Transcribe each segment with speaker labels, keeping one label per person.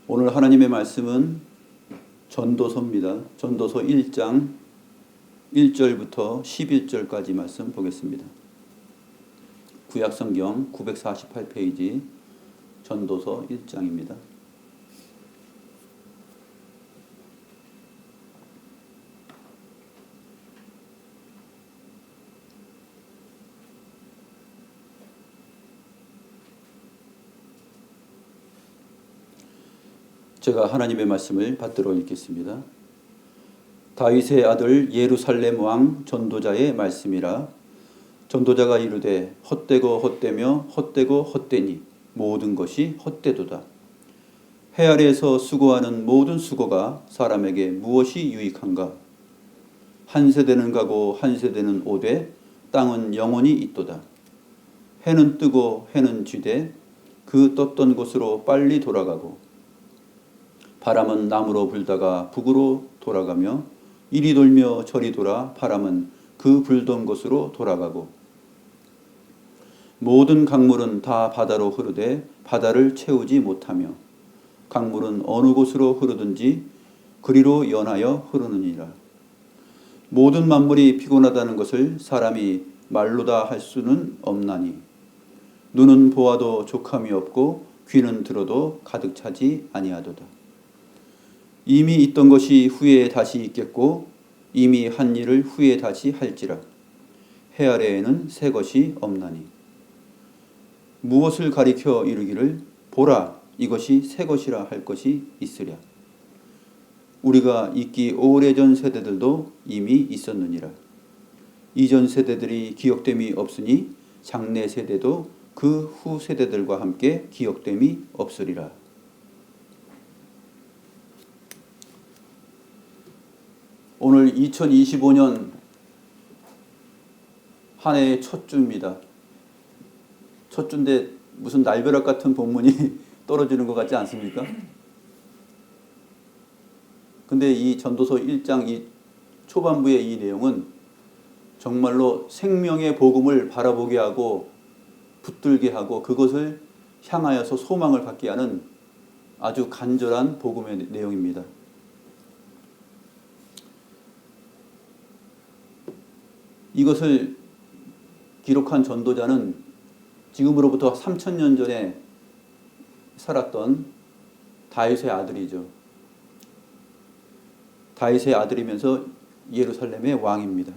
Speaker 1: 오늘 하나님의 말씀은 전도서입니다. 전도서 1장 1절부터 11절까지 말씀 보겠습니다. 구약성경 948페이지 전도서 1장입니다. 제가 하나님의 말씀을 받들어 읽겠습니다. 다윗의 아들 예루살렘 왕 전도자의 말씀이라. 전도자가 이르되 헛되고 헛되며 헛되고 헛되니 모든 것이 헛되도다. 해 아래에서 수고하는 모든 수고가 사람에게 무엇이 유익한가? 한 세대는 가고 한 세대는 오되 땅은 영원히 있도다. 해는 뜨고 해는 쥐되 그 떴던 곳으로 빨리 돌아가고 바람은 남으로 불다가 북으로 돌아가며 이리 돌며 저리 돌아 바람은 그 불던 곳으로 돌아가고 모든 강물은 다 바다로 흐르되 바다를 채우지 못하며 강물은 어느 곳으로 흐르든지 그리로 연하여 흐르느니라. 모든 만물이 피곤하다는 것을 사람이 말로 다 할 수는 없나니 눈은 보아도 족함이 없고 귀는 들어도 가득 차지 아니하도다. 이미 있던 것이 후에 다시 있겠고 이미 한 일을 후에 다시 할지라. 해 아래에는 새 것이 없나니 무엇을 가리켜 이르기를 보라 이것이 새 것이라 할 것이 있으랴. 우리가 있기 오래전 세대들도 이미 있었느니라. 이전 세대들이 기억됨이 없으니 장래 세대도 그 후 세대들과 함께 기억됨이 없으리라. 오늘 2025년 한 해의 첫 주입니다. 첫 주인데 무슨 날벼락 같은 본문이 떨어지는 것 같지 않습니까? 근데 이 전도서 1장 이 초반부의 이 내용은 정말로 생명의 복음을 바라보게 하고 붙들게 하고 그것을 향하여서 소망을 갖게 하는 아주 간절한 복음의 내용입니다. 이것을 기록한 전도자는 지금으로부터 3000년 전에 살았던 다윗의 아들이죠. 다윗의 아들이면서 예루살렘의 왕입니다.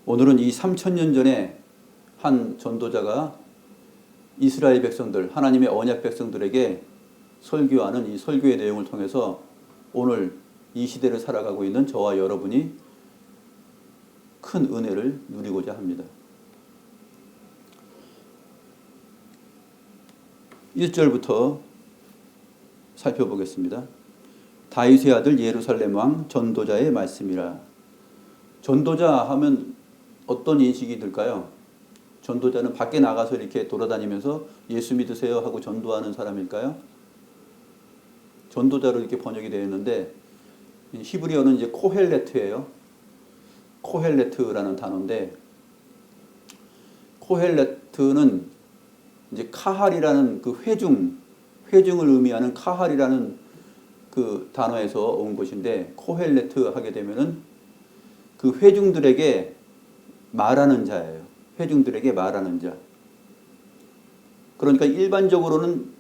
Speaker 1: 오늘은 이 3000년 전에 한 전도자가 이스라엘 백성들, 하나님의 언약 백성들에게 설교하는 이 설교의 내용을 통해서 오늘 이 시대를 살아가고 있는 저와 여러분이 큰 은혜를 누리고자 합니다. 1절부터 살펴보겠습니다. 다윗의 아들 예루살렘 왕 전도자의 말씀이라. 전도자 하면 어떤 인식이 들까요? 전도자는 밖에 나가서 이렇게 돌아다니면서 예수 믿으세요 하고 전도하는 사람일까요? 전도자로 이렇게 번역이 되어 있는데 히브리어는 이제 코헬레트예요. 코헬레트라는 단어인데 코헬레트는 이제 카할이라는 그 회중을 의미하는 카할이라는 그 단어에서 온 것인데 코헬레트 하게 되면은 그 회중들에게 말하는 자예요. 회중들에게 말하는 자. 그러니까 일반적으로는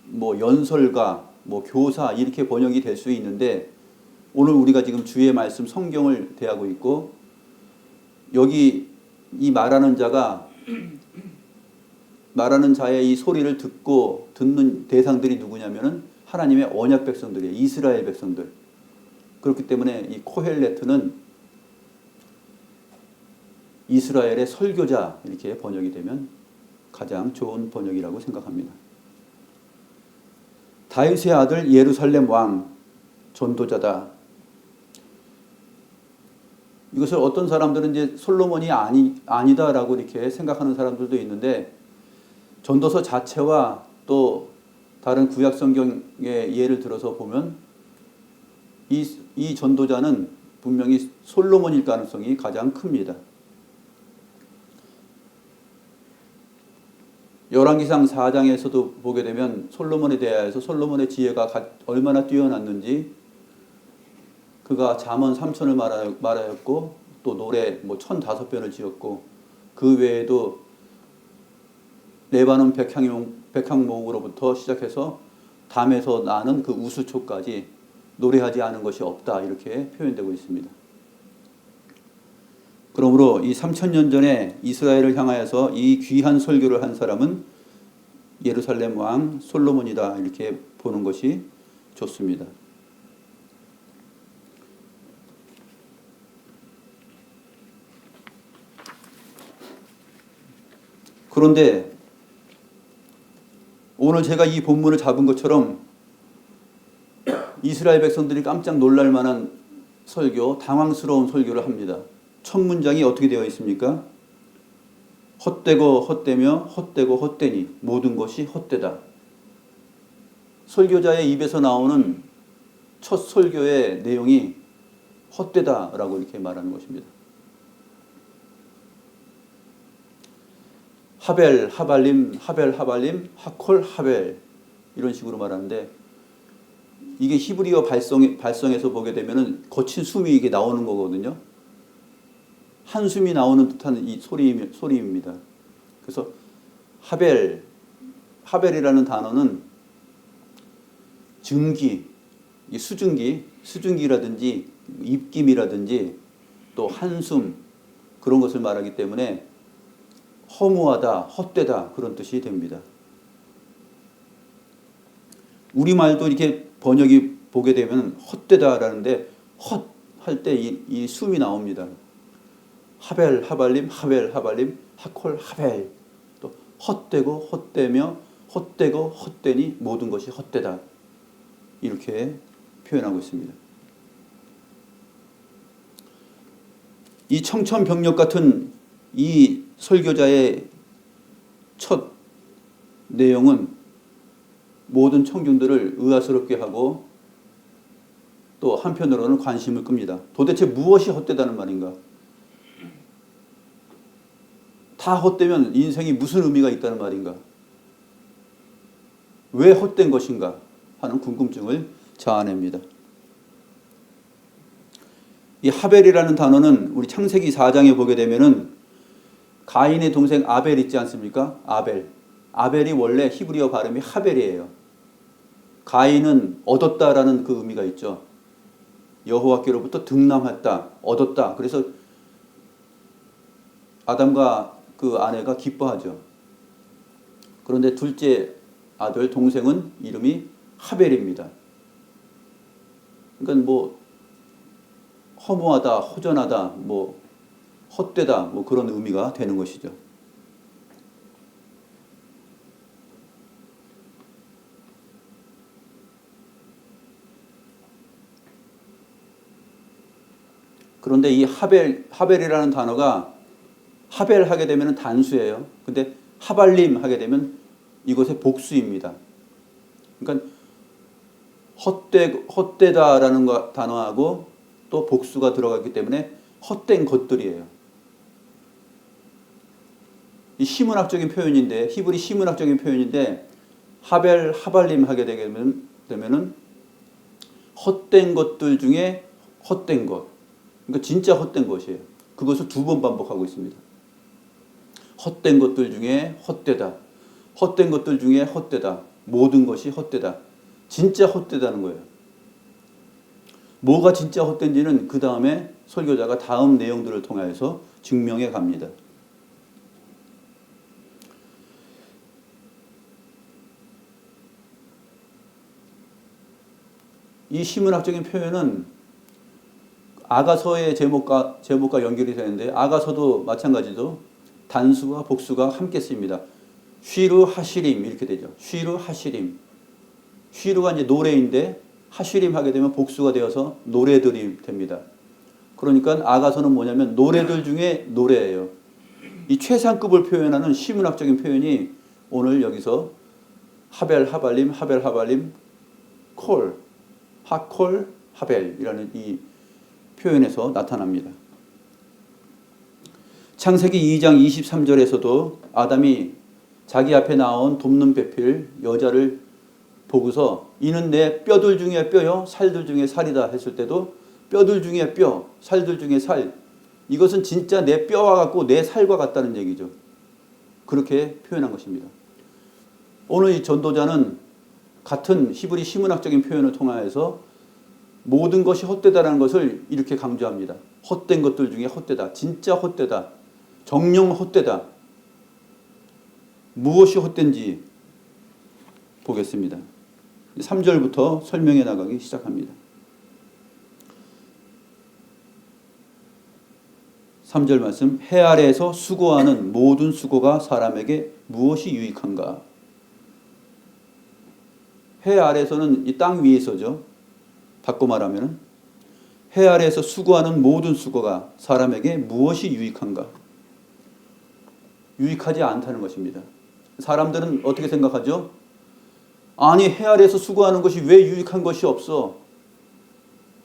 Speaker 1: 뭐 연설가, 뭐 교사 이렇게 번역이 될 수 있는데 오늘 우리가 지금 주의 말씀 성경을 대하고 있고 여기 이 말하는 자가 말하는 자의 이 소리를 듣는 대상들이 누구냐면은 하나님의 언약 백성들이에요. 이스라엘 백성들. 그렇기 때문에 이 코헬레트는 이스라엘의 설교자 이렇게 번역이 되면 가장 좋은 번역이라고 생각합니다. 다윗의 아들 예루살렘 왕 전도자다. 이것을 어떤 사람들은 이제 솔로몬이 아니다라고 이렇게 생각하는 사람들도 있는데 전도서 자체와 또 다른 구약 성경의 예를 들어서 보면 이 전도자는 분명히 솔로몬일 가능성이 가장 큽니다. 열왕기상 4장에서도 보게 되면 솔로몬에 대하여서 솔로몬의 지혜가 얼마나 뛰어났는지, 그가 잠언 3천을 말하였고 또 노래 1005편을 지었고, 그 외에도 레바논 백향목으로부터 시작해서 담에서 나는 그 우수초까지 노래하지 않은 것이 없다, 이렇게 표현되고 있습니다. 그러므로 이 3000년 전에 이스라엘을 향하여서 이 귀한 설교를 한 사람은 예루살렘 왕 솔로몬이다, 이렇게 보는 것이 좋습니다. 그런데 오늘 제가 이 본문을 잡은 것처럼 이스라엘 백성들이 깜짝 놀랄 만한 설교, 당황스러운 설교를 합니다. 첫 문장이 어떻게 되어 있습니까? 헛되고 헛되며 헛되고 헛되니 모든 것이 헛되다. 설교자의 입에서 나오는 첫 설교의 내용이 헛되다라고 이렇게 말하는 것입니다. 하벨, 하발림, 하벨, 하발림, 하콜, 하벨, 이런 식으로 말하는데, 이게 히브리어 발성에서 보게 되면은 거친 숨이 이게 나오는 거거든요. 한숨이 나오는 듯한 이 소리입니다. 그래서 하벨이라는 단어는 증기, 수증기라든지 입김이라든지 또 한숨, 그런 것을 말하기 때문에 허무하다, 헛되다, 그런 뜻이 됩니다. 우리말도 이렇게 번역이 보게 되면 헛되다라는데, 헛 할 때 이 숨이 나옵니다. 하벨, 하발림, 하벨, 하발림, 하콜, 하벨. 또 헛되고 헛되며 헛되고 헛되니 모든 것이 헛되다, 이렇게 표현하고 있습니다. 이 청천벽력 같은 이 설교자의 첫 내용은 모든 청중들을 의아스럽게 하고 또 한편으로는 관심을 끕니다. 도대체 무엇이 헛되다는 말인가? 다 헛되면 인생이 무슨 의미가 있다는 말인가? 왜 헛된 것인가 하는 궁금증을 자아냅니다. 이 하벨이라는 단어는 우리 창세기 4장에 보게 되면은 가인의 동생 아벨 있지 않습니까? 아벨이 원래 히브리어 발음이 하벨이에요. 가인은 얻었다라는 그 의미가 있죠. 여호와께로부터 득남했다, 얻었다. 그래서 아담과 그 아내가 기뻐하죠. 그런데 둘째 아들 동생은 이름이 하벨입니다. 그러니까 허무하다, 허전하다, 헛되다, 그런 의미가 되는 것이죠. 그런데 이 하벨이라는 단어가 하벨 하게 되면 단수예요. 근데 하발림 하게 되면 이것의 복수입니다. 그러니까 헛되다라는 단어하고 또 복수가 들어가기 때문에 헛된 것들이에요. 이 시문학적인 표현인데, 히브리 시문학적인 표현인데, 하벨, 하발림 하게 되면은 헛된 것들 중에 헛된 것. 그러니까 진짜 헛된 것이에요. 그것을 2번 반복하고 있습니다. 헛된 것들 중에 헛되다. 헛된 것들 중에 헛되다. 모든 것이 헛되다. 진짜 헛되다는 거예요. 뭐가 진짜 헛된지는 그 다음에 설교자가 다음 내용들을 통해서 증명해 갑니다. 이 시문학적인 표현은 아가서의 제목과 연결이 되는데, 아가서도 마찬가지로 단수와 복수가 함께 쓰입니다. 쉬루 하시림 이렇게 되죠. 쉬루 하시림. 쉬루가 이제 노래인데 하시림 하게 되면 복수가 되어서 노래들이 됩니다. 그러니까 아가서는 뭐냐면 노래들 중에 노래예요. 이 최상급을 표현하는 시문학적인 표현이 오늘 여기서 하벨 하발림, 하벨 하발림, 콜, 하콜 하벨이라는 이 표현에서 나타납니다. 창세기 2장 23절에서도 아담이 자기 앞에 나온 돕는 배필 여자를 보고서 이는 내 뼈들 중에 뼈요 살들 중에 살이다 했을 때도 뼈들 중에 뼈, 살들 중에 살, 이것은 진짜 내 뼈와 같고 내 살과 같다는 얘기죠. 그렇게 표현한 것입니다. 오늘 이 전도자는 같은 히브리 시문학적인 표현을 통하여서 모든 것이 헛되다라는 것을 이렇게 강조합니다. 헛된 것들 중에 헛되다. 진짜 헛되다. 정령 헛되다. 무엇이 헛된지 보겠습니다. 3절부터 설명해 나가기 시작합니다. 3절 말씀, 해 아래에서 수고하는 모든 수고가 사람에게 무엇이 유익한가? 해 아래에서는 이 땅 위에서죠. 바꿔 말하면 해 아래에서 수고하는 모든 수고가 사람에게 무엇이 유익한가? 유익하지 않다는 것입니다. 사람들은 어떻게 생각하죠? 아니, 해 아래에서 수고하는 것이 왜 유익한 것이 없어?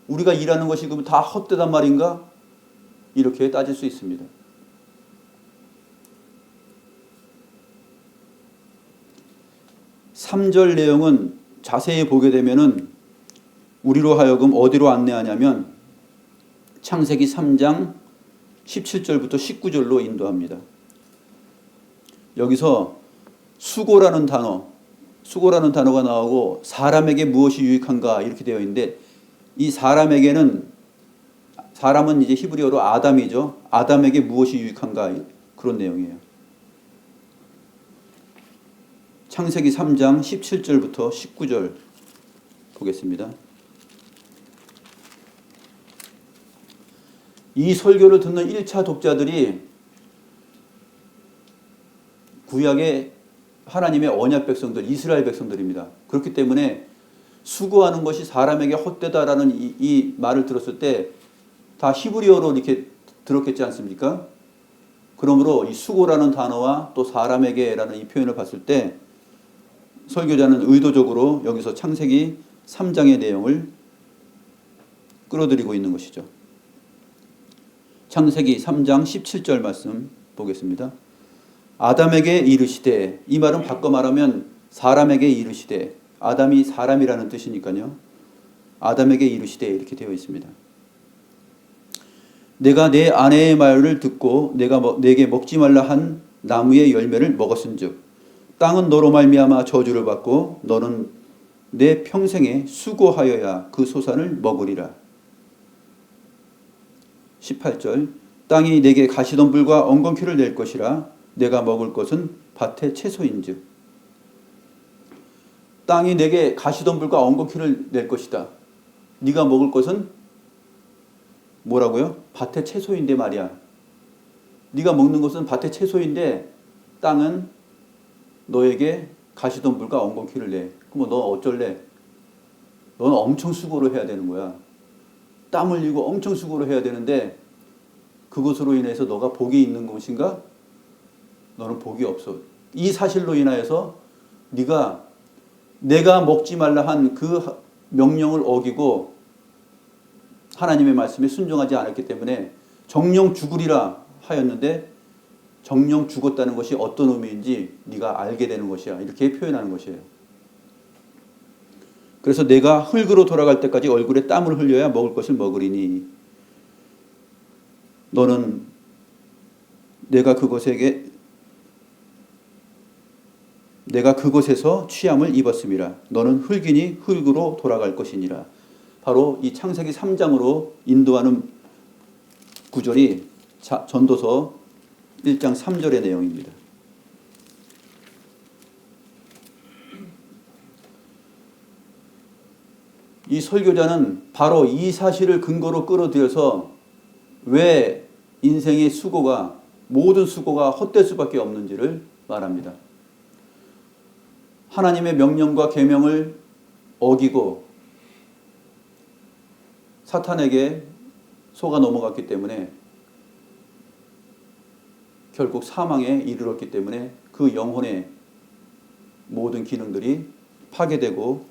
Speaker 1: 우리가 일하는 것이 그럼 다 헛되단 말인가? 이렇게 따질 수 있습니다. (3절) 내용은 자세히 보게 되면은 우리로 하여금 어디로 안내하냐면 창세기 3장 17절부터 19절로 인도합니다. 여기서 수고라는 단어가 나오고 사람에게 무엇이 유익한가 이렇게 되어 있는데, 이 사람은 이제 히브리어로 아담이죠. 아담에게 무엇이 유익한가 그런 내용이에요. 창세기 3장 17절부터 19절 보겠습니다. 이 설교를 듣는 1차 독자들이 구약의 하나님의 언약 백성들, 이스라엘 백성들입니다. 그렇기 때문에 수고하는 것이 사람에게 헛되다라는 이 말을 들었을 때 다 히브리어로 이렇게 들었겠지 않습니까? 그러므로 이 수고라는 단어와 또 사람에게라는 이 표현을 봤을 때 설교자는 의도적으로 여기서 창세기 3장의 내용을 끌어들이고 있는 것이죠. 창세기 3장 17절 말씀 보겠습니다. 아담에게 이르시되, 이 말은 바꿔 말하면 사람에게 이르시되, 아담이 사람이라는 뜻이니까요. 아담에게 이르시되 이렇게 되어 있습니다. 내가 내 아내의 말을 듣고 내게 먹지 말라 한 나무의 열매를 먹었은즉 땅은 너로 말미암아 저주를 받고 너는 내 평생에 수고하여야 그 소산을 먹으리라. 18절, 땅이 내게 가시덤불과 엉겅퀴를 낼 것이라 내가 먹을 것은 밭의 채소인즉. 땅이 내게 가시덤불과 엉겅퀴를 낼 것이다. 네가 먹을 것은 뭐라고요? 밭의 채소인데 말이야. 네가 먹는 것은 밭의 채소인데 땅은 너에게 가시덤불과 엉겅퀴를 내. 그럼 너 어쩔래? 너는 엄청 수고를 해야 되는 거야. 땀 흘리고 엄청 수고를 해야 되는데 그것으로 인해서 너가 복이 있는 것인가? 너는 복이 없어. 이 사실로 인하여서 네가 내가 먹지 말라 한 그 명령을 어기고 하나님의 말씀에 순종하지 않았기 때문에 정령 죽으리라 하였는데 정령 죽었다는 것이 어떤 의미인지 네가 알게 되는 것이야. 이렇게 표현하는 것이에요. 그래서 내가 흙으로 돌아갈 때까지 얼굴에 땀을 흘려야 먹을 것을 먹으리니 너는 내가 그곳에서 취함을 입었음이라. 너는 흙이니 흙으로 돌아갈 것이니라. 바로 이 창세기 3장으로 인도하는 구절이 전도서 1장 3절의 내용입니다. 이 설교자는 바로 이 사실을 근거로 끌어들여서 왜 인생의 모든 수고가 헛될 수밖에 없는지를 말합니다. 하나님의 명령과 계명을 어기고 사탄에게 속아 넘어갔기 때문에 결국 사망에 이르렀기 때문에 그 영혼의 모든 기능들이 파괴되고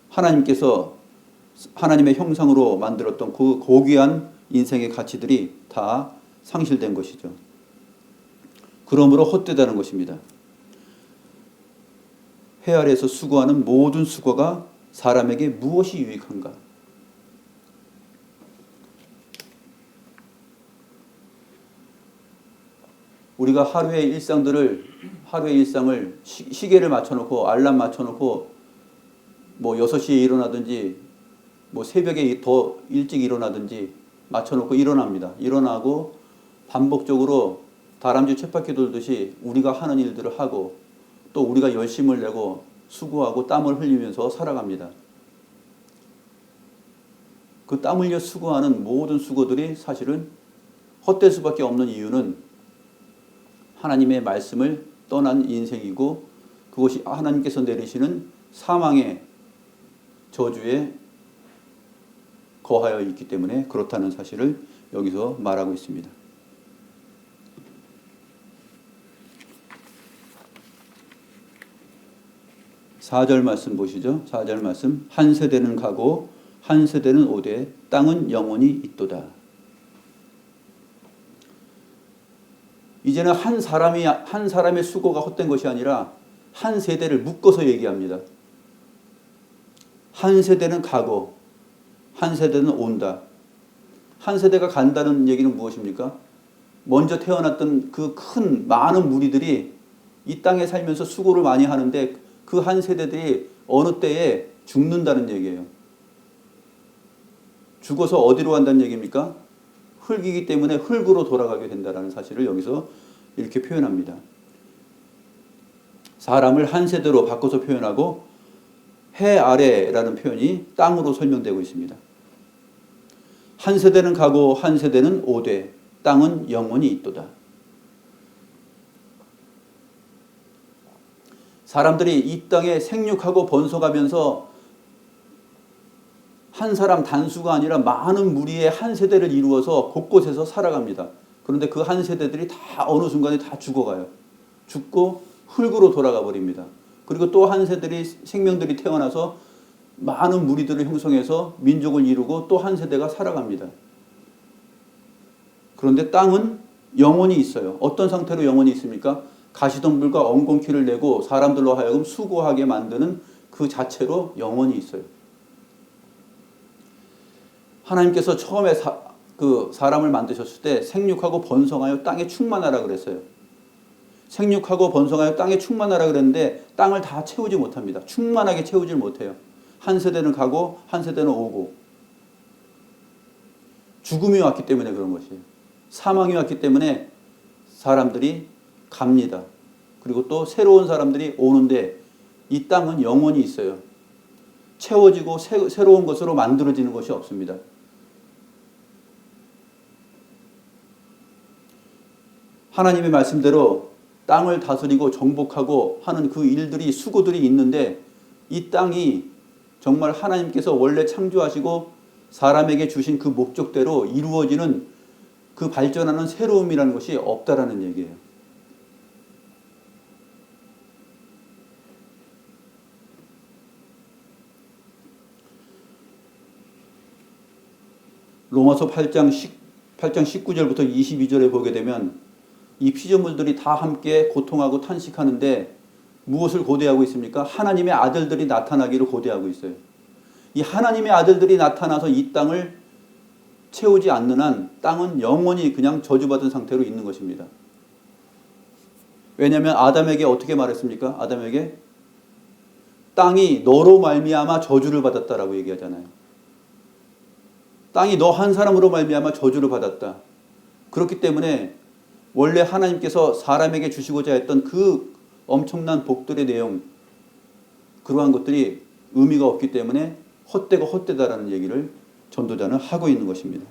Speaker 1: 하나님께서 하나님의 형상으로 만들었던 그 고귀한 인생의 가치들이 다 상실된 것이죠. 그러므로 헛되다는 것입니다. 해 아래에서 수고하는 모든 수고가 사람에게 무엇이 유익한가? 우리가 하루의 일상을 시계를 맞춰놓고 알람 맞춰놓고 뭐 6시에 일어나든지 뭐 새벽에 더 일찍 일어나든지 맞춰놓고 일어납니다. 일어나고 반복적으로 다람쥐 쳇바퀴 돌듯이 우리가 하는 일들을 하고 또 우리가 열심을 내고 수고하고 땀을 흘리면서 살아갑니다. 그 땀 흘려 수고하는 모든 수고들이 사실은 헛될 수밖에 없는 이유는 하나님의 말씀을 떠난 인생이고 그것이 하나님께서 내리시는 사망의 저주에 거하여 있기 때문에 그렇다는 사실을 여기서 말하고 있습니다. 4절 말씀 보시죠. 4절 말씀. 한 세대는 가고 한 세대는 오되 땅은 영원히 있도다. 이제는 한 사람의 수고가 헛된 것이 아니라 한 세대를 묶어서 얘기합니다. 한 세대는 가고 한 세대는 온다. 한 세대가 간다는 얘기는 무엇입니까? 먼저 태어났던 그 큰 많은 무리들이 이 땅에 살면서 수고를 많이 하는데 그 한 세대들이 어느 때에 죽는다는 얘기예요. 죽어서 어디로 간다는 얘기입니까? 흙이기 때문에 흙으로 돌아가게 된다는 사실을 여기서 이렇게 표현합니다. 사람을 한 세대로 바꿔서 표현하고 해 아래라는 표현이 땅으로 설명되고 있습니다. 한 세대는 가고 한 세대는 오되 땅은 영원히 있도다. 사람들이 이 땅에 생육하고 번성하면서 한 사람 단수가 아니라 많은 무리의 한 세대를 이루어서 곳곳에서 살아갑니다. 그런데 그 한 세대들이 다 어느 순간에 다 죽어가요. 죽고 흙으로 돌아가 버립니다. 그리고 또 한 세대들이 생명들이 태어나서 많은 무리들을 형성해서 민족을 이루고 또 한 세대가 살아갑니다. 그런데 땅은 영원히 있어요. 어떤 상태로 영원히 있습니까? 가시덤불과 엉겅퀴를 내고 사람들로 하여금 수고하게 만드는 그 자체로 영원히 있어요. 하나님께서 처음에 사람을 만드셨을 때 생육하고 번성하여 땅에 충만하라 그랬어요. 생육하고 번성하여 땅에 충만하라 그랬는데 땅을 다 채우지 못합니다. 충만하게 채우질 못해요. 한 세대는 가고 한 세대는 오고. 죽음이 왔기 때문에 그런 것이에요. 사망이 왔기 때문에 사람들이 갑니다. 그리고 또 새로운 사람들이 오는데 이 땅은 영원히 있어요. 채워지고 새로운 것으로 만들어지는 것이 없습니다. 하나님의 말씀대로 땅을 다스리고 정복하고 하는 그 일들이 수고들이 있는데 이 땅이 정말 하나님께서 원래 창조하시고 사람에게 주신 그 목적대로 이루어지는 그 발전하는 새로움이라는 것이 없다라는 얘기예요. 로마서 8장 19절부터 22절에 보게 되면 이 피조물들이 다 함께 고통하고 탄식하는데 무엇을 고대하고 있습니까? 하나님의 아들들이 나타나기를 고대하고 있어요. 이 하나님의 아들들이 나타나서 이 땅을 채우지 않는 한 땅은 영원히 그냥 저주받은 상태로 있는 것입니다. 왜냐하면 아담에게 어떻게 말했습니까? 아담에게 땅이 너로 말미암아 저주를 받았다라고 얘기하잖아요. 땅이 너 한 사람으로 말미암아 저주를 받았다. 그렇기 때문에 원래 하나님께서 사람에게 주시고자 했던 그 엄청난 복들의 내용, 그러한 것들이 의미가 없기 때문에 헛되고 헛되다라는 얘기를 전도자는 하고 있는 것입니다.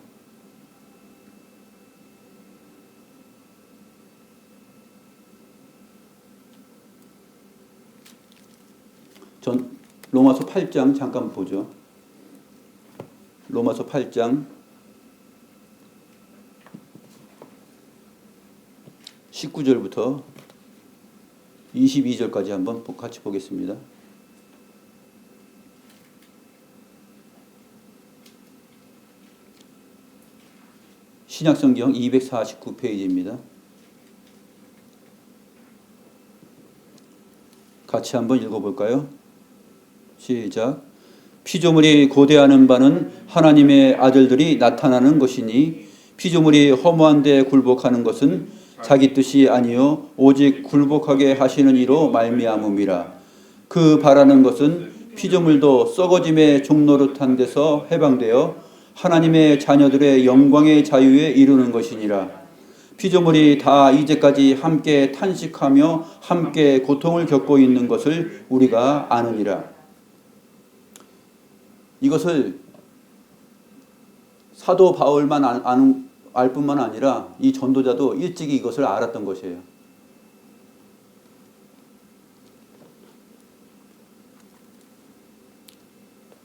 Speaker 1: 로마서 8장 잠깐 보죠. 로마서 8장 19절부터 22절까지 한번 같이 보겠습니다. 신약성경 249페이지입니다. 같이 한번 읽어볼까요? 시작. 피조물이 고대하는 바는 하나님의 아들들이 나타나는 것이니 피조물이 허무한 데 굴복하는 것은 자기 뜻이 아니요 오직 굴복하게 하시는 이로 말미암음이라. 그 바라는 것은 피조물도 썩어짐의 종노릇한 데서 해방되어 하나님의 자녀들의 영광의 자유에 이루는 것이니라. 피조물이 다 이제까지 함께 탄식하며 함께 고통을 겪고 있는 것을 우리가 아느니라. 이것을 사도 바울만 알 뿐만 아니라 이 전도자도 일찍이 이것을 알았던 것이에요.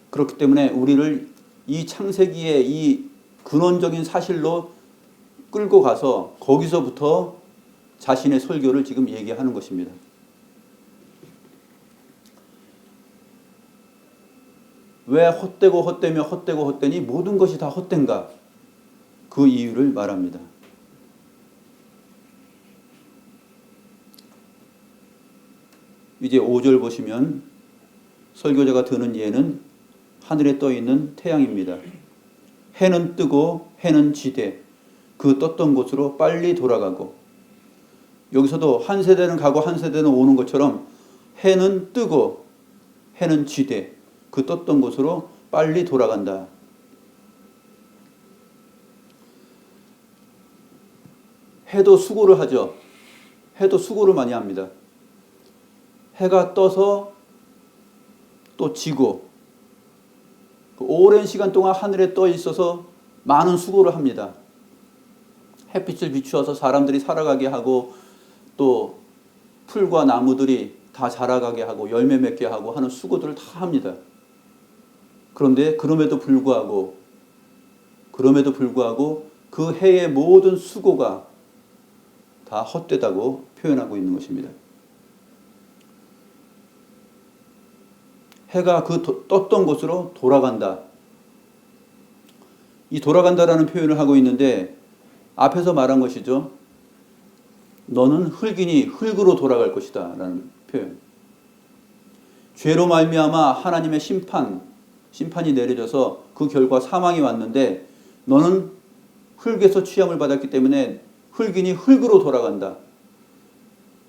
Speaker 1: 그렇기 때문에 우리를 이 창세기의 이 근원적인 사실로 끌고 가서 거기서부터 자신의 설교를 지금 얘기하는 것입니다. 왜 헛되고 헛되며 헛되고 헛되니 모든 것이 다 헛된가? 그 이유를 말합니다. 이제 5절 보시면 설교자가 드는 예는 하늘에 떠 있는 태양입니다. 해는 뜨고 해는 지되 그 떴던 곳으로 빨리 돌아가고, 여기서도 한 세대는 가고 한 세대는 오는 것처럼 해는 뜨고 해는 지되 그 떴던 곳으로 빨리 돌아간다. 해도 수고를 하죠. 해도 수고를 많이 합니다. 해가 떠서 또 지고 그 오랜 시간 동안 하늘에 떠 있어서 많은 수고를 합니다. 햇빛을 비추어서 사람들이 살아가게 하고 또 풀과 나무들이 다 자라가게 하고 열매 맺게 하고 하는 수고들을 다 합니다. 그런데 그럼에도 불구하고 그 해의 모든 수고가 다 헛되다고 표현하고 있는 것입니다. 해가 그 떴던 곳으로 돌아간다. 이 돌아간다라는 표현을 하고 있는데 앞에서 말한 것이죠. 너는 흙이니 흙으로 돌아갈 것이다 라는 표현. 죄로 말미암아 하나님의 심판이 내려져서 그 결과 사망이 왔는데 너는 흙에서 취함을 받았기 때문에 흙이니 흙으로 돌아간다.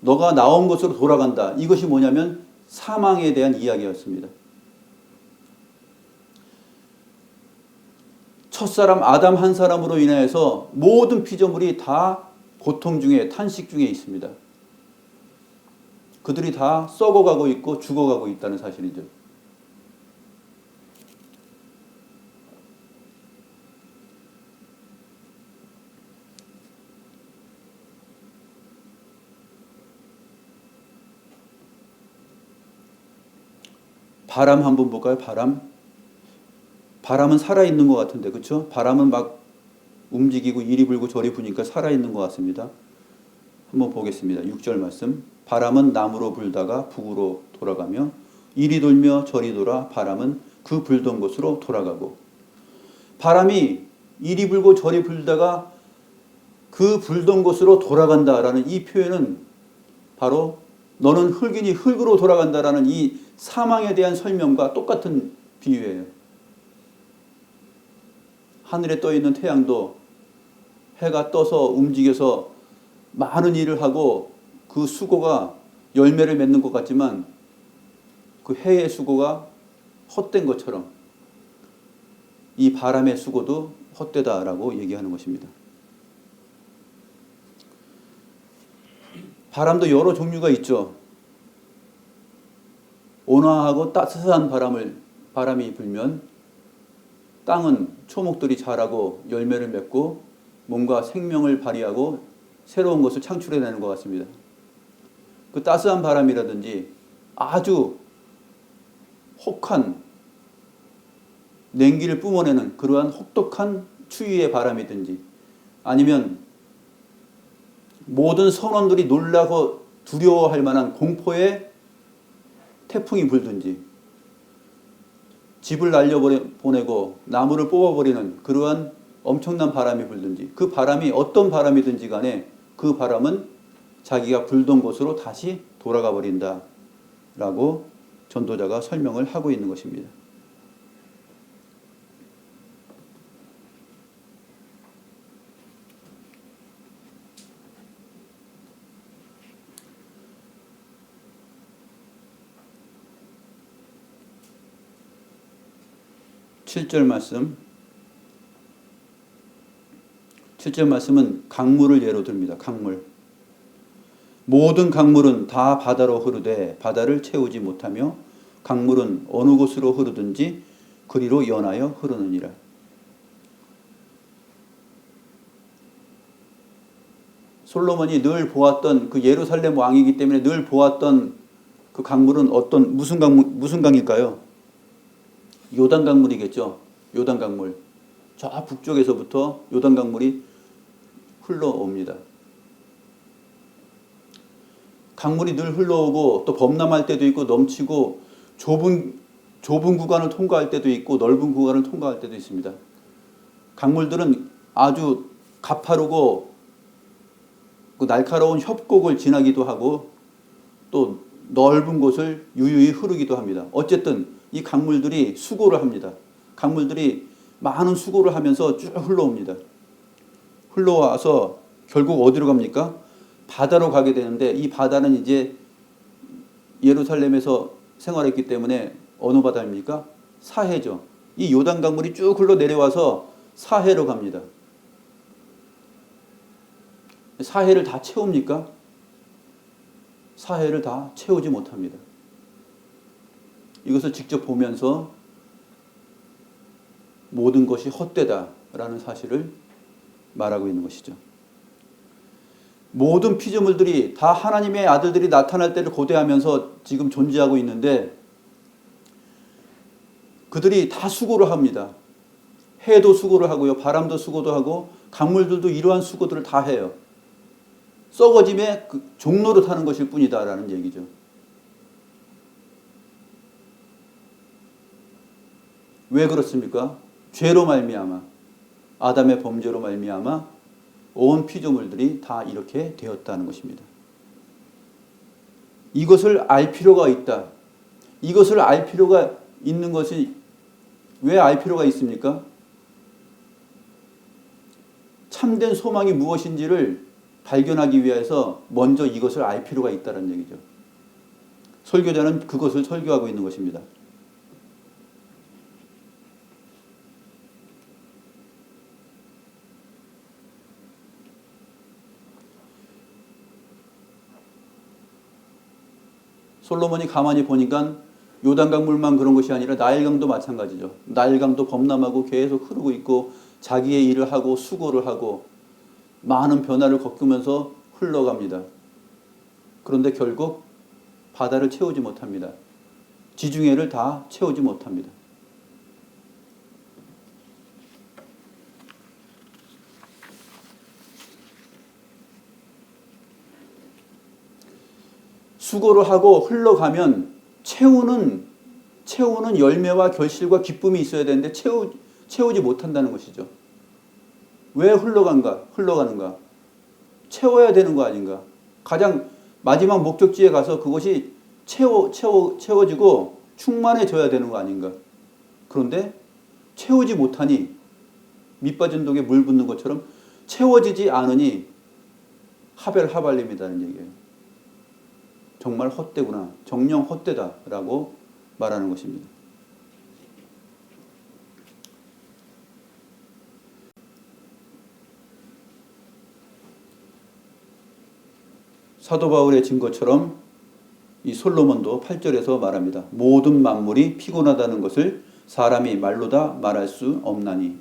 Speaker 1: 너가 나온 곳으로 돌아간다. 이것이 뭐냐면 사망에 대한 이야기였습니다. 첫사람 아담 한 사람으로 인해서 모든 피조물이 다 고통 중에 탄식 중에 있습니다. 그들이 다 썩어가고 있고 죽어가고 있다는 사실이죠. 바람 한번 볼까요? 바람은 살아있는 것 같은데, 그렇죠? 바람은 막 움직이고 이리 불고 저리 부니까 살아있는 것 같습니다. 한번 보겠습니다. 6절 말씀. 바람은 남으로 불다가 북으로 돌아가며 이리 돌며 저리 돌아 바람은 그 불던 곳으로 돌아가고. 바람이 이리 불고 저리 불다가 그 불던 곳으로 돌아간다라는 이 표현은 바로 너는 흙이니 흙으로 돌아간다라는 이 사망에 대한 설명과 똑같은 비유예요. 하늘에 떠 있는 태양도 해가 떠서 움직여서 많은 일을 하고 그 수고가 열매를 맺는 것 같지만 그 해의 수고가 헛된 것처럼 이 바람의 수고도 헛되다라고 얘기하는 것입니다. 바람도 여러 종류가 있죠. 온화하고 따뜻한 바람이 불면 땅은 초목들이 자라고 열매를 맺고 뭔가 생명을 발휘하고 새로운 것을 창출해내는 것 같습니다. 그 따스한 바람이라든지 아주 혹한 냉기를 뿜어내는 그러한 혹독한 추위의 바람이든지 아니면 모든 선원들이 놀라고 두려워할 만한 공포의 태풍이 불든지 집을 날려보내고 나무를 뽑아버리는 그러한 엄청난 바람이 불든지 그 바람이 어떤 바람이든지 간에 그 바람은 자기가 불던 곳으로 다시 돌아가 버린다 라고 전도자가 설명을 하고 있는 것입니다. 칠절 말씀은 강물을 예로 듭니다. 강물. 모든 강물은 다 바다로 흐르되 바다를 채우지 못하며 강물은 어느 곳으로 흐르든지 그리로 연하여 흐르느니라. 솔로몬이 늘 보았던 그 예루살렘 왕이기 때문에 늘 보았던 그 강물은 무슨 강일까요? 요단 강물이겠죠. 요단 강물. 저 북쪽에서부터 요단 강물이 흘러옵니다. 강물이 늘 흘러오고 또 범람할 때도 있고 넘치고 좁은 구간을 통과할 때도 있고 넓은 구간을 통과할 때도 있습니다. 강물들은 아주 가파르고 그 날카로운 협곡을 지나기도 하고 또 넓은 곳을 유유히 흐르기도 합니다. 어쨌든 이 강물들이 수고를 합니다. 강물들이 많은 수고를 하면서 쭉 흘러옵니다. 흘러와서 결국 어디로 갑니까? 바다로 가게 되는데 이 바다는 이제 예루살렘에서 생활했기 때문에 어느 바다입니까? 사해죠. 이 요단 강물이 쭉 흘러 내려와서 사해로 갑니다. 사해를 다 채웁니까? 사해를 다 채우지 못합니다. 이것을 직접 보면서 모든 것이 헛되다라는 사실을 말하고 있는 것이죠. 모든 피조물들이 다 하나님의 아들들이 나타날 때를 고대하면서 지금 존재하고 있는데 그들이 다 수고를 합니다. 해도 수고를 하고요. 바람도 수고도 하고 강물들도 이러한 수고들을 다 해요. 썩어짐의 그 종로를 타는 것일 뿐이다라는 얘기죠. 왜 그렇습니까? 죄로 말미암아, 아담의 범죄로 말미암아 온 피조물들이 다 이렇게 되었다는 것입니다. 이것을 알 필요가 있다. 이것을 알 필요가 있는 것이 왜 알 필요가 있습니까? 참된 소망이 무엇인지를 발견하기 위해서 먼저 이것을 알 필요가 있다는 얘기죠. 설교자는 그것을 설교하고 있는 것입니다. 솔로몬이 가만히 보니까 요단강물만 그런 것이 아니라 나일강도 마찬가지죠. 나일강도 범람하고 계속 흐르고 있고 자기의 일을 하고 수고를 하고 많은 변화를 겪으면서 흘러갑니다. 그런데 결국 바다를 채우지 못합니다. 지중해를 다 채우지 못합니다. 수고를 하고 흘러가면 채우는 열매와 결실과 기쁨이 있어야 되는데 채우지 못한다는 것이죠. 왜 흘러가는가? 채워야 되는 거 아닌가? 가장 마지막 목적지에 가서 그것이 채워지고 충만해져야 되는 거 아닌가? 그런데 채우지 못하니 밑빠진 독에 물 붓는 것처럼 채워지지 않으니 하벨하발림이라는 얘기예요. 정말 헛되구나. 정녕 헛되다라고 말하는 것입니다. 사도 바울의 증거처럼 이 솔로몬도 8절에서 말합니다. 모든 만물이 피곤하다는 것을 사람이 말로 다 말할 수 없나니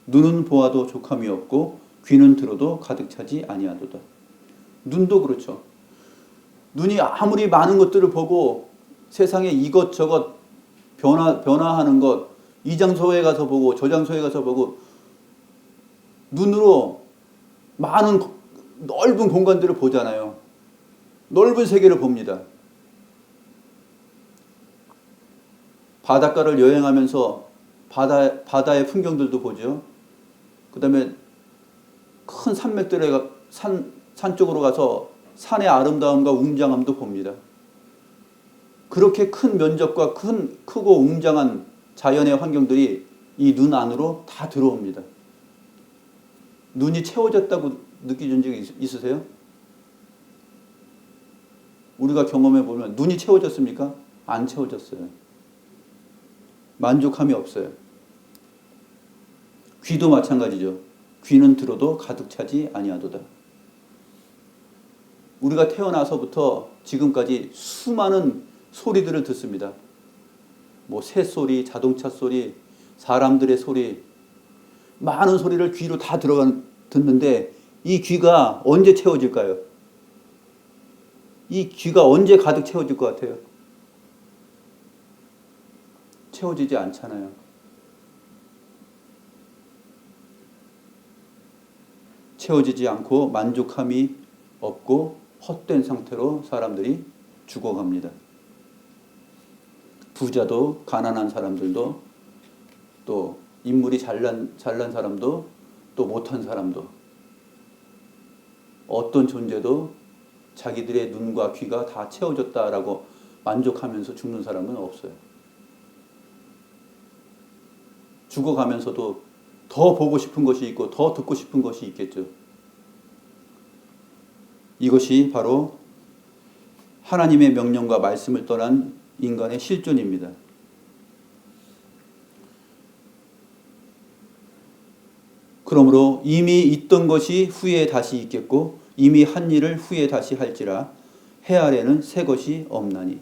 Speaker 1: 눈은 보아도 족함이 없고 귀는 들어도 가득 차지 아니하도다. 눈도 그렇죠. 눈이 아무리 많은 것들을 보고 세상에 이것저것 변화하는 것, 이 장소에 가서 보고 저 장소에 가서 보고 눈으로 많은 넓은 공간들을 보잖아요. 넓은 세계를 봅니다. 바닷가를 여행하면서 바다의 풍경들도 보죠. 그 다음에 큰 산맥들에 산 쪽으로 가서 산의 아름다움과 웅장함도 봅니다. 그렇게 큰 면적과 크고 웅장한 자연의 환경들이 이 눈 안으로 다 들어옵니다. 눈이 채워졌다고 느끼신 적 있으세요? 우리가 경험해 보면 눈이 채워졌습니까? 안 채워졌어요. 만족함이 없어요. 귀도 마찬가지죠. 귀는 들어도 가득 차지 아니하도다. 우리가 태어나서부터 지금까지 수많은 소리들을 듣습니다. 뭐 새소리, 자동차 소리, 사람들의 소리, 많은 소리를 귀로 다 듣는데 이 귀가 언제 채워질까요? 이 귀가 언제 가득 채워질 것 같아요? 채워지지 않잖아요. 채워지지 않고 만족함이 없고 헛된 상태로 사람들이 죽어갑니다. 부자도 가난한 사람들도 또 인물이 잘난 사람도 또 못한 사람도 어떤 존재도 자기들의 눈과 귀가 다 채워졌다라고 만족하면서 죽는 사람은 없어요. 죽어가면서도 더 보고 싶은 것이 있고 더 듣고 싶은 것이 있겠죠. 이것이 바로 하나님의 명령과 말씀을 떠난 인간의 실존입니다. 그러므로 이미 있던 것이 후에 다시 있겠고 이미 한 일을 후에 다시 할지라 해 아래는 새 것이 없나니.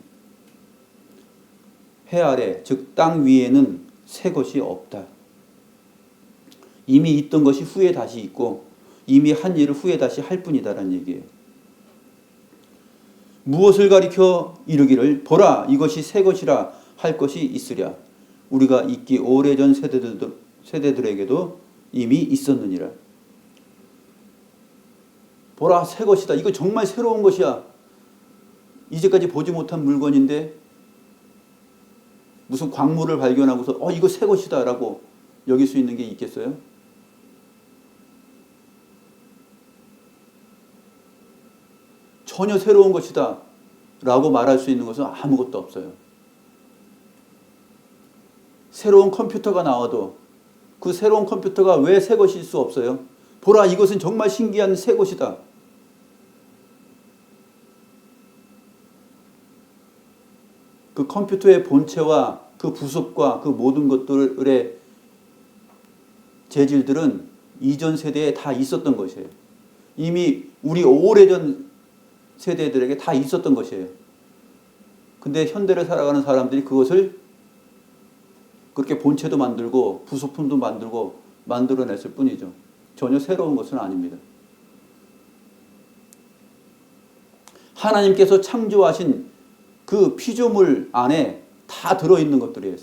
Speaker 1: 해 아래 즉 땅 위에는 새 것이 없다. 이미 있던 것이 후에 다시 있고 이미 한 일을 후에 다시 할 뿐이다라는 얘기예요. 무엇을 가리켜 이르기를 보라 이것이 새 것이라 할 것이 있으랴. 우리가 있기 오래전 세대들에게도 이미 있었느니라. 보라 새 것이다. 이거 정말 새로운 것이야. 이제까지 보지 못한 물건인데 무슨 광물을 발견하고서 이거 새 것이다 라고 여길 수 있는 게 있겠어요? 전혀 새로운 것이다 라고 말할 수 있는 것은 아무것도 없어요. 새로운 컴퓨터가 나와도 그 새로운 컴퓨터가 왜 새 것일 수 없어요? 보라 이것은 정말 신기한 새 것이다. 그 컴퓨터의 본체와 그 부속과 그 모든 것들의 재질들은 이전 세대에 다 있었던 것이에요. 이미 우리 오래전 세대들에게 다 있었던 것이에요. 근데 현대를 살아가는 사람들이 그것을 그렇게 본체도 만들고 부속품도 만들고 만들어냈을 뿐이죠. 전혀 새로운 것은 아닙니다. 하나님께서 창조하신 그 피조물 안에 다 들어있는 것들이에요.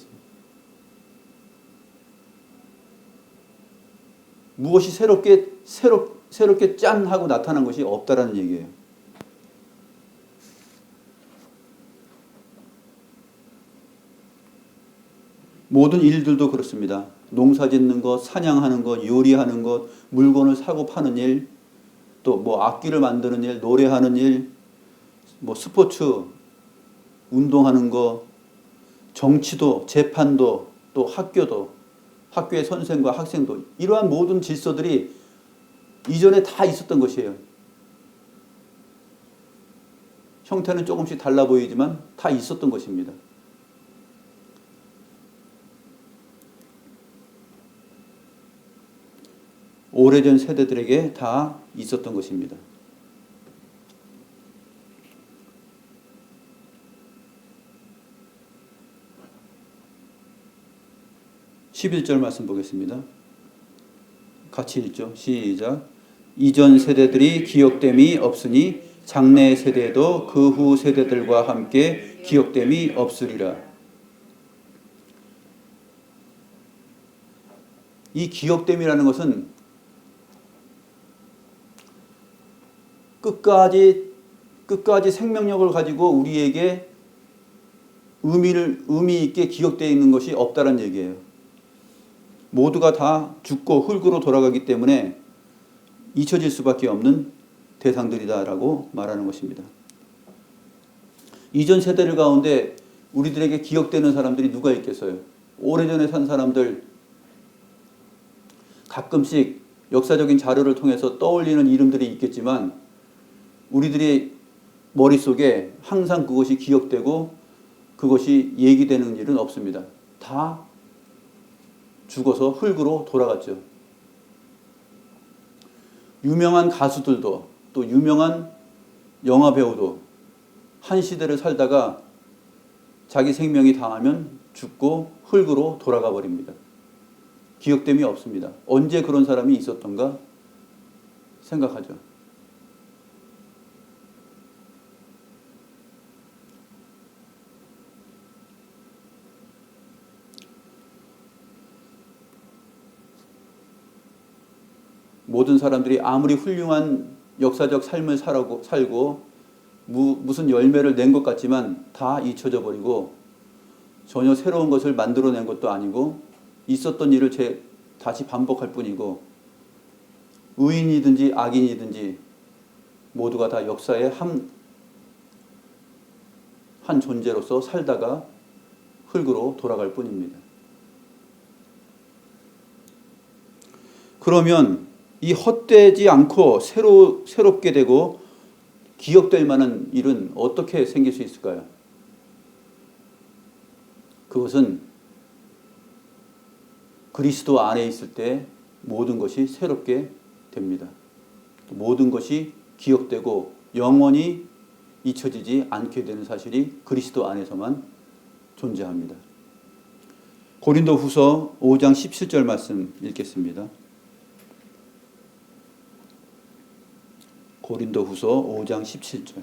Speaker 1: 무엇이 새롭게 짠 하고 나타난 것이 없다라는 얘기예요. 모든 일들도 그렇습니다. 농사 짓는 것, 사냥하는 것, 요리하는 것, 물건을 사고 파는 일, 또 뭐 악기를 만드는 일, 노래하는 일, 뭐 스포츠, 운동하는 것, 정치도, 재판도, 또 학교도, 학교의 선생과 학생도 이러한 모든 질서들이 이전에 다 있었던 것이에요. 형태는 조금씩 달라 보이지만 다 있었던 것입니다. 오래전 세대들에게 다 있었던 것입니다. 11절 말씀 보겠습니다. 같이 읽죠. 시작. 이전 세대들이 기억됨이 없으니 장래 세대도 그 후 세대들과 함께 기억됨이 없으리라. 이 기억됨이라는 것은 끝까지 생명력을 가지고 우리에게 의미 있게 기억되어 있는 것이 없다는 얘기예요. 모두가 다 죽고 흙으로 돌아가기 때문에 잊혀질 수밖에 없는 대상들이다라고 말하는 것입니다. 이전 세대들 가운데 우리들에게 기억되는 사람들이 누가 있겠어요? 오래전에 산 사람들, 가끔씩 역사적인 자료를 통해서 떠올리는 이름들이 있겠지만 우리들의 머릿속에 항상 그것이 기억되고 그것이 얘기되는 일은 없습니다. 다 죽어서 흙으로 돌아갔죠. 유명한 가수들도 또 유명한 영화 배우도 한 시대를 살다가 자기 생명이 다하면 죽고 흙으로 돌아가 버립니다. 기억됨이 없습니다. 언제 그런 사람이 있었던가 생각하죠. 모든 사람들이 아무리 훌륭한 역사적 삶을 살고 무슨 열매를 낸 것 같지만 다 잊혀져 버리고 전혀 새로운 것을 만들어낸 것도 아니고 있었던 일을 다시 반복할 뿐이고 의인이든지 악인이든지 모두가 다 역사의 한 존재로서 살다가 흙으로 돌아갈 뿐입니다. 그러면 이 헛되지 않고 새롭게 되고 기억될 만한 일은 어떻게 생길 수 있을까요? 그것은 그리스도 안에 있을 때 모든 것이 새롭게 됩니다. 모든 것이 기억되고 영원히 잊혀지지 않게 되는 사실이 그리스도 안에서만 존재합니다. 고린도후서 5장 17절 말씀 읽겠습니다. 고린도후서 5장 17절.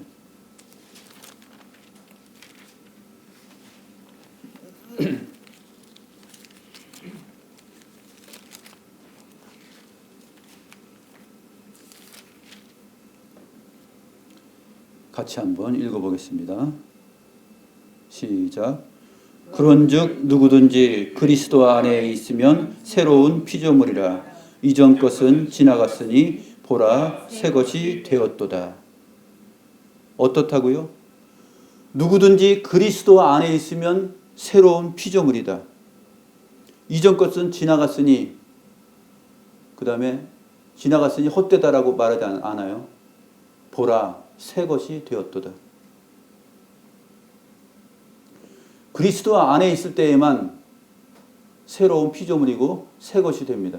Speaker 1: 같이 한번 읽어보겠습니다. 시작. 그런즉 누구든지 그리스도 안에 있으면 새로운 피조물이라. 이전 것은 지나갔으니 보라 새 것이 되었도다. 어떻다고요? 누구든지 그리스도 안에 있으면 새로운 피조물이다. 이전 것은 지나갔으니, 그 다음에 지나갔으니 헛되다라고 말하지 않아요. 보라 새 것이 되었도다. 그리스도 안에 있을 때에만 새로운 피조물이고 새 것이 됩니다.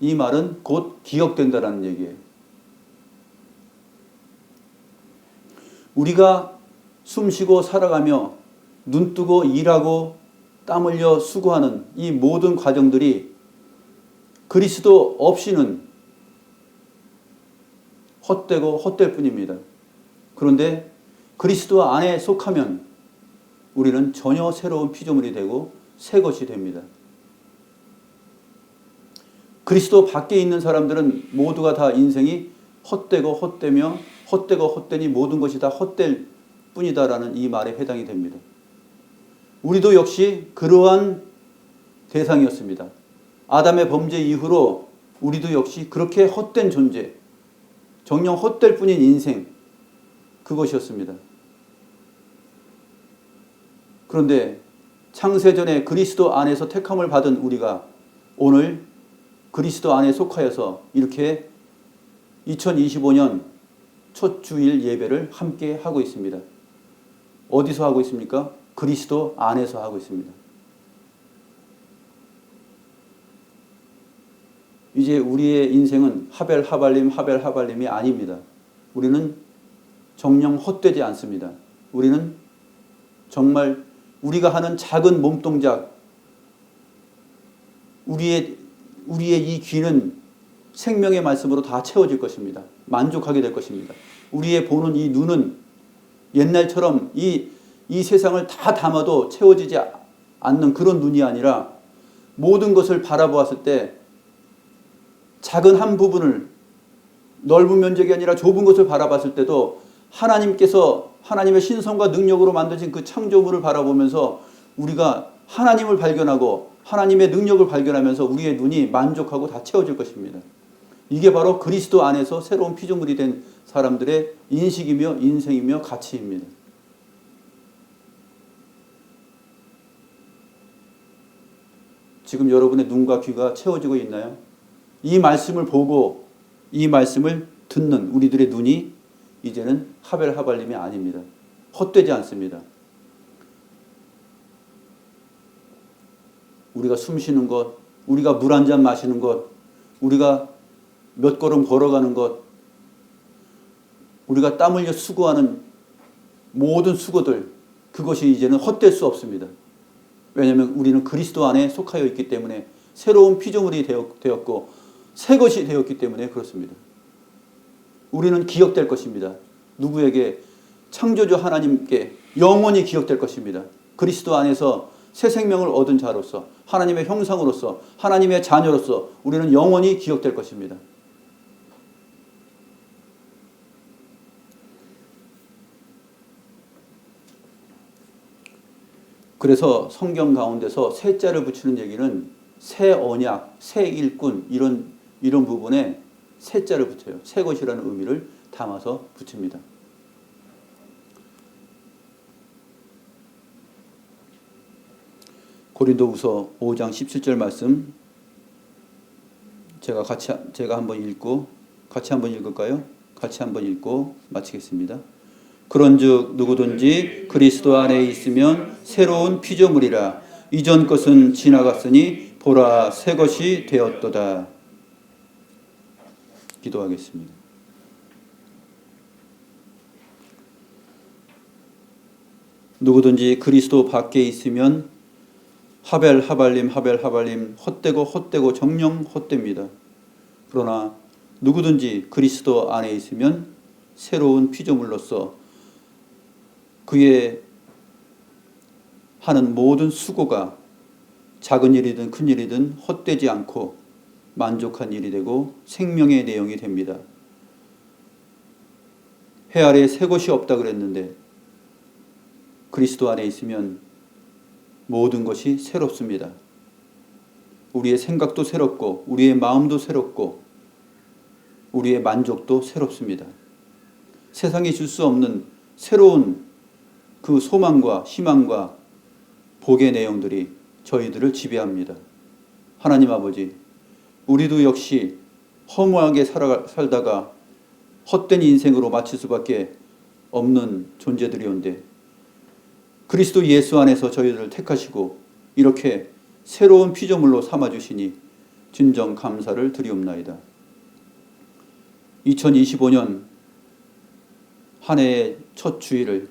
Speaker 1: 이 말은 곧 기억된다라는 얘기예요. 우리가 숨쉬고 살아가며 눈뜨고 일하고 땀 흘려 수고하는 이 모든 과정들이 그리스도 없이는 헛되고 헛될 뿐입니다. 그런데 그리스도 안에 속하면 우리는 전혀 새로운 피조물이 되고 새 것이 됩니다. 그리스도 밖에 있는 사람들은 모두가 다 인생이 헛되고 헛되며 헛되고 헛되니 모든 것이 다 헛될 뿐이다라는 이 말에 해당이 됩니다. 우리도 역시 그러한 대상이었습니다. 아담의 범죄 이후로 우리도 역시 그렇게 헛된 존재, 정녕 헛될 뿐인 인생, 그것이었습니다. 그런데 창세전에 그리스도 안에서 택함을 받은 우리가 오늘 그리스도 안에 속하여서 이렇게 2025년 첫 주일 예배를 함께 하고 있습니다. 어디서 하고 있습니까? 그리스도 안에서 하고 있습니다. 이제 우리의 인생은 하벨 하발림이 아닙니다. 우리는 정녕 헛되지 않습니다. 우리는 정말 우리가 하는 작은 몸동작, 우리의 이 귀는 생명의 말씀으로 다 채워질 것입니다. 만족하게 될 것입니다. 우리의 보는 이 눈은 옛날처럼 이 세상을 다 담아도 채워지지 않는 그런 눈이 아니라 모든 것을 바라보았을 때 작은 한 부분을, 넓은 면적이 아니라 좁은 것을 바라봤을 때도 하나님께서 하나님의 신성과 능력으로 만드신 그 창조물을 바라보면서 우리가 하나님을 발견하고 하나님의 능력을 발견하면서 우리의 눈이 만족하고 다 채워질 것입니다. 이게 바로 그리스도 안에서 새로운 피조물이 된 사람들의 인식이며 인생이며 가치입니다. 지금 여러분의 눈과 귀가 채워지고 있나요? 이 말씀을 보고 이 말씀을 듣는 우리들의 눈이 이제는 하벨 하발림이 아닙니다. 헛되지 않습니다. 우리가 숨 쉬는 것, 우리가 물 한 잔 마시는 것, 우리가 몇 걸음 걸어가는 것, 우리가 땀 흘려 수고하는 모든 수고들, 그것이 이제는 헛될 수 없습니다. 왜냐하면 우리는 그리스도 안에 속하여 있기 때문에 새로운 피조물이 되었고 새 것이 되었기 때문에 그렇습니다. 우리는 기억될 것입니다. 누구에게? 창조주 하나님께 영원히 기억될 것입니다. 그리스도 안에서 새 생명을 얻은 자로서, 하나님의 형상으로서, 하나님의 자녀로서 우리는 영원히 기억될 것입니다. 그래서 성경 가운데서 새 자를 붙이는 얘기는 새 언약, 새 일꾼 이런 부분에 새 자를 붙여요. 새 것이라는 의미를 담아서 붙입니다. 고린도후서 5장 17절 말씀 제가 한번 읽고 같이 한번 읽을까요? 같이 한번 읽고 마치겠습니다. 그런즉 누구든지 그리스도 안에 있으면 새로운 피조물이라. 이전 것은 지나갔으니 보라 새 것이 되었도다. 기도하겠습니다. 누구든지 그리스도 밖에 있으면 하벨 하발림 헛되고 정령 헛됩니다. 그러나 누구든지 그리스도 안에 있으면 새로운 피조물로서 그의 하는 모든 수고가 작은 일이든 큰 일이든 헛되지 않고 만족한 일이 되고 생명의 내용이 됩니다. 해 아래 새 것이 없다 그랬는데 그리스도 안에 있으면 모든 것이 새롭습니다. 우리의 생각도 새롭고 우리의 마음도 새롭고 우리의 만족도 새롭습니다. 세상이 줄 수 없는 새로운 그 소망과 희망과 복의 내용들이 저희들을 지배합니다. 하나님 아버지, 우리도 역시 허무하게 살다가 헛된 인생으로 마칠 수밖에 없는 존재들이온데 그리스도 예수 안에서 저희들을 택하시고 이렇게 새로운 피조물로 삼아주시니 진정 감사를 드리옵나이다. 2025년 한 해의 첫 주일을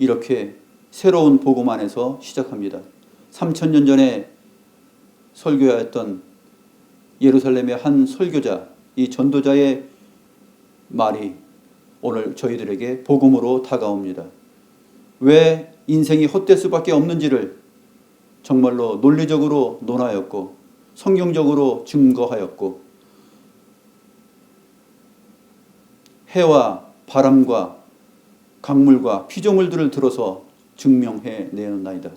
Speaker 1: 이렇게 새로운 복음 안에서 시작합니다. 3000년 전에 설교하였던 예루살렘의 한 설교자, 이 전도자의 말이 오늘 저희들에게 복음으로 다가옵니다. 왜 인생이 헛될 수밖에 없는지를 정말로 논리적으로 논하였고 성경적으로 증거하였고 해와 바람과 강물과 피조물들을 들어서 증명해 내었나이다.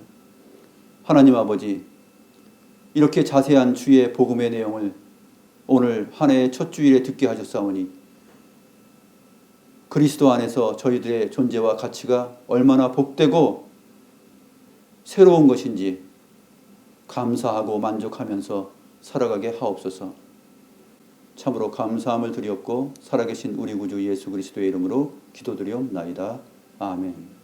Speaker 1: 하나님 아버지, 이렇게 자세한 주의 복음의 내용을 오늘 한 해의 첫 주일에 듣게 하셨사오니 그리스도 안에서 저희들의 존재와 가치가 얼마나 복되고 새로운 것인지 감사하고 만족하면서 살아가게 하옵소서. 참으로 감사함을 드리옵고 살아계신 우리 구주 예수 그리스도의 이름으로 기도드리옵나이다. 아멘.